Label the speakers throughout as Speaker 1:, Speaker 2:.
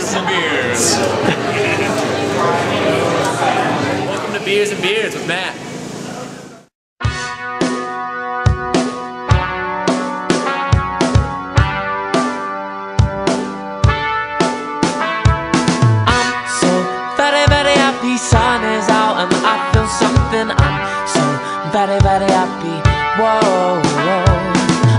Speaker 1: Beers and Beers. Welcome to Beers and Beers with Matt.
Speaker 2: I'm so very, very happy. Sun is out and I feel something. I'm so very, very happy. Whoa, whoa.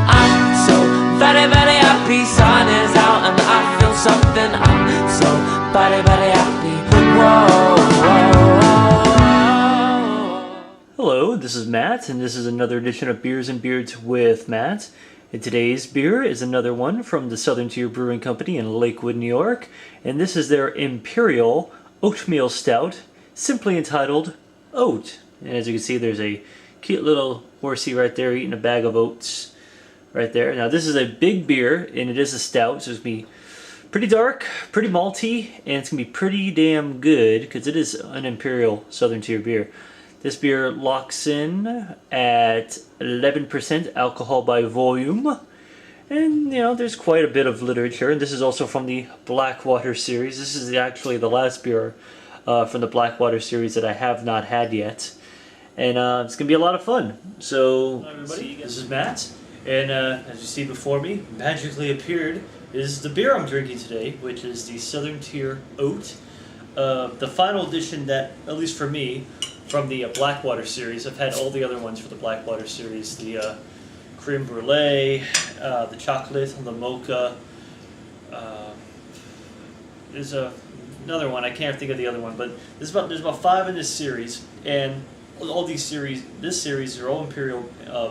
Speaker 2: I'm so very, very happy. Sun is out and I feel something. I'm so very, very happy. Whoa, whoa, whoa.
Speaker 3: Hello, this is Matt, and this is another edition of Beers and Beards with Matt. And today's beer is another one from the Southern Tier Brewing Company in Lakewood, New York. And this is their Imperial Oatmeal Stout, simply entitled Oat. And as you can see, there's a cute little horsey right there eating a bag of oats right there. Now, this is a big beer, and it is a stout, so it's going to be pretty dark, pretty malty, and it's going to be pretty damn good because it is an Imperial Southern Tier beer. This beer locks in at 11% alcohol by volume. And, you know, there's quite a bit of literature. And this is also from the Blackwater Series. This is actually the last beer from the Blackwater Series that I have not had yet. And it's going to be a lot of fun. So, hello everybody, this is Matt. And as you see before me, magically appeared is the beer I'm drinking today, which is the Southern Tier Oat. The final edition that, at least for me, from the Blackwater Series. I've had all the other ones for the Blackwater Series. The creme brulee, the chocolate, the mocha. There's another one. I can't think of the other one, but there's about 5 in this series, and all these series, this series, are all Imperial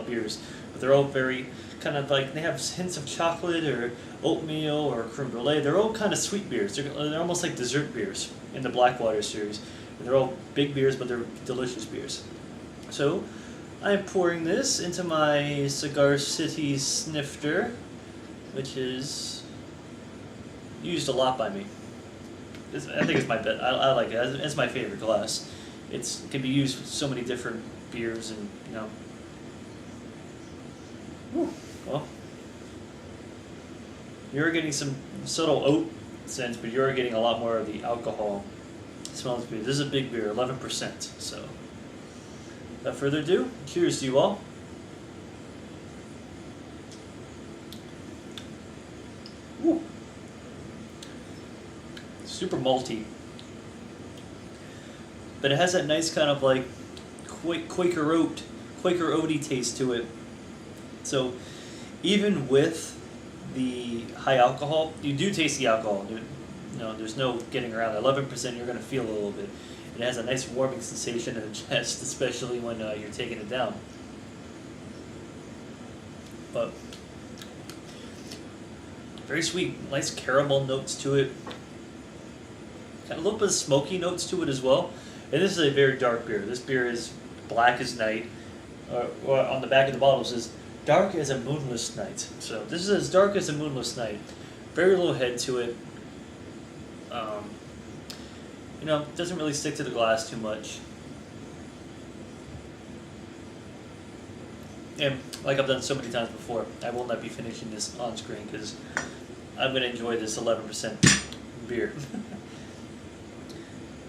Speaker 3: beers, but they're all very kind of like, they have hints of chocolate or oatmeal or creme brulee. They're all kind of sweet beers. They're almost like dessert beers in the Blackwater Series. And they're all big beers, but they're delicious beers. So, I'm pouring this into my Cigar City snifter, which is used a lot by me. I think it's my bet. I like it. It's my favorite glass. It can be used with so many different beers, and you know. Whew. Well, you're getting some subtle oat sense, but you're getting a lot more of the alcohol. It smells good. This is a big beer, 11%. So, without further ado, cheers to you all. Woo. Super malty, but it has that nice kind of like Quaker oaty taste to it. So, even with the high alcohol, you do taste the alcohol. No, there's no getting around it. 11%, you're going to feel a little bit. It has a nice warming sensation in the chest, especially when you're taking it down. But very sweet, nice caramel notes to it. Got a little bit of smoky notes to it as well. And this is a very dark beer. This beer is black as night. Or on the back of the bottle it says, dark as a moonless night. So this is as dark as a moonless night. Very little head to it. You know, doesn't really stick to the glass too much. And like I've done so many times before, I will not be finishing this on screen because I'm going to enjoy this 11% beer.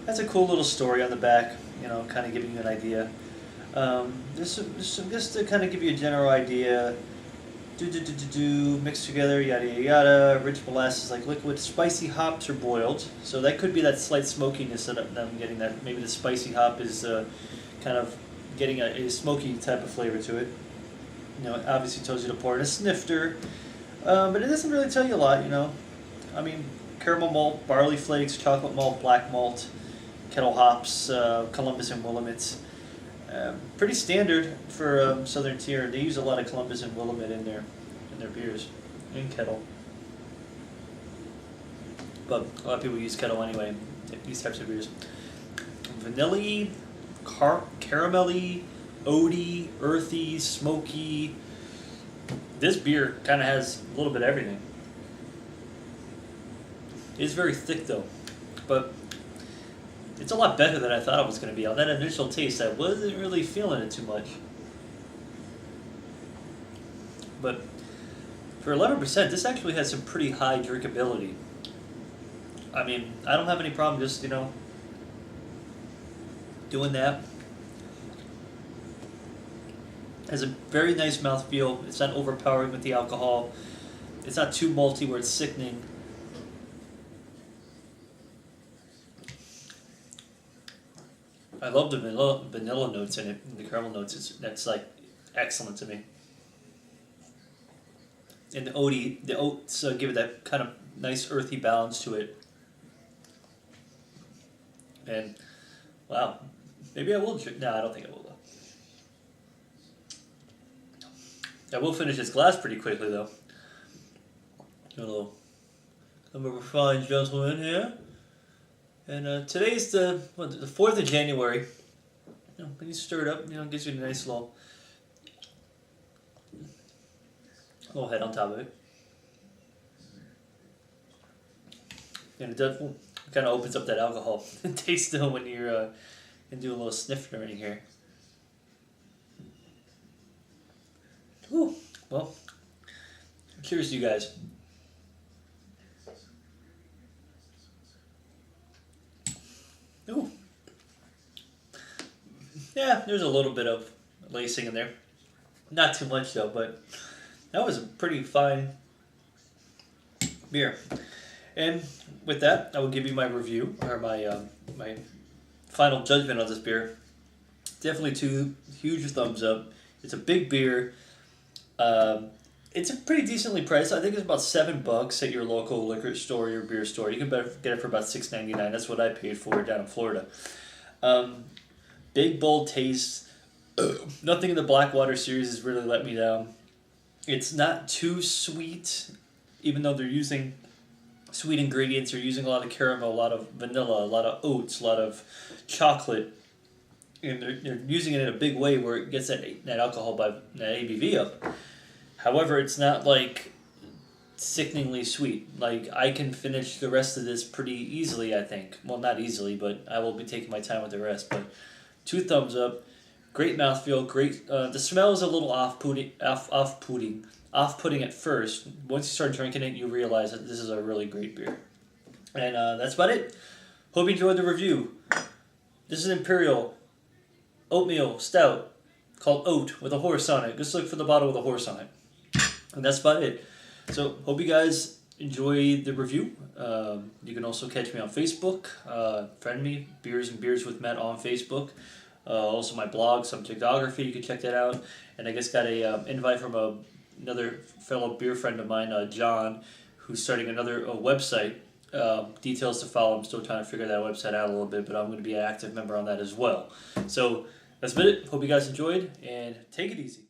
Speaker 3: That's a cool little story on the back, you know, kind of giving you an idea. Just to kind of give you a general idea. Mixed together, yada yada yada. Rich molasses like liquid. Spicy hops are boiled, so that could be that slight smokiness that I'm getting. That maybe the spicy hop is kind of getting a smoky type of flavor to it. You know, it obviously tells you to pour in a snifter, but it doesn't really tell you a lot. You know, I mean, caramel malt, barley flakes, chocolate malt, black malt, kettle hops, Columbus and Willamette. Pretty standard for Southern Tier. They use a lot of Columbus and Willamette in their beers, in kettle. But a lot of people use kettle anyway, these types of beers. Vanilla, caramelly, oaty, earthy, smoky. This beer kind of has a little bit of everything. It's very thick though, but it's a lot better than I thought it was going to be. On that initial taste, I wasn't really feeling it too much. But for 11%, this actually has some pretty high drinkability. I mean, I don't have any problem just, doing that. Has a very nice mouthfeel. It's not overpowering with the alcohol. It's not too malty where it's sickening. I love the vanilla notes in it, and the caramel notes. That's like excellent to me. And the oats give it that kind of nice earthy balance to it. And wow, maybe I will drink. No, I don't think I will though. I will finish this glass pretty quickly though. Hello, I'm a refined gentleman here. And today's the 4th of January. When you stir it up, it gives you a nice little head on top of it. And it does kind of opens up that alcohol taste though when you're and do a little sniff during here. Ooh, well, cheers to you guys. Ooh. Yeah, there's a little bit of lacing in there. Not too much though, but that was a pretty fine beer. And with that, I will give you my review, or my my final judgment on this beer. Definitely 2 huge thumbs up. It's a big beer. It's a pretty decently priced. I think it's about $7 at your local liquor store or beer store. You can get it for about $6.99. That's what I paid for it down in Florida. Big, bold taste. Nothing in the Blackwater Series has really let me down. It's not too sweet, even though they're using sweet ingredients. They're using a lot of caramel, a lot of vanilla, a lot of oats, a lot of chocolate. And they're using it in a big way where it gets that alcohol by that ABV up. However, it's not like sickeningly sweet. Like, I can finish the rest of this pretty easily, I think. Well, not easily, but I will be taking my time with the rest. But 2 thumbs up. Great mouthfeel. Great. The smell is a little off-putting at first. Once you start drinking it, you realize that this is a really great beer. And that's about it. Hope you enjoyed the review. This is Imperial Oatmeal Stout called Oat with a horse on it. Just look for the bottle with a horse on it. And that's about it. So, hope you guys enjoy the review. You can also catch me on Facebook. Friend me, Beers and Beers with Matt on Facebook. Also my blog, Subjectography, you can check that out. And I just got a invite from another fellow beer friend of mine, John, who's starting another website. Details to follow. I'm still trying to figure that website out a little bit, but I'm going to be an active member on that as well. So, that's about it. Hope you guys enjoyed, and take it easy.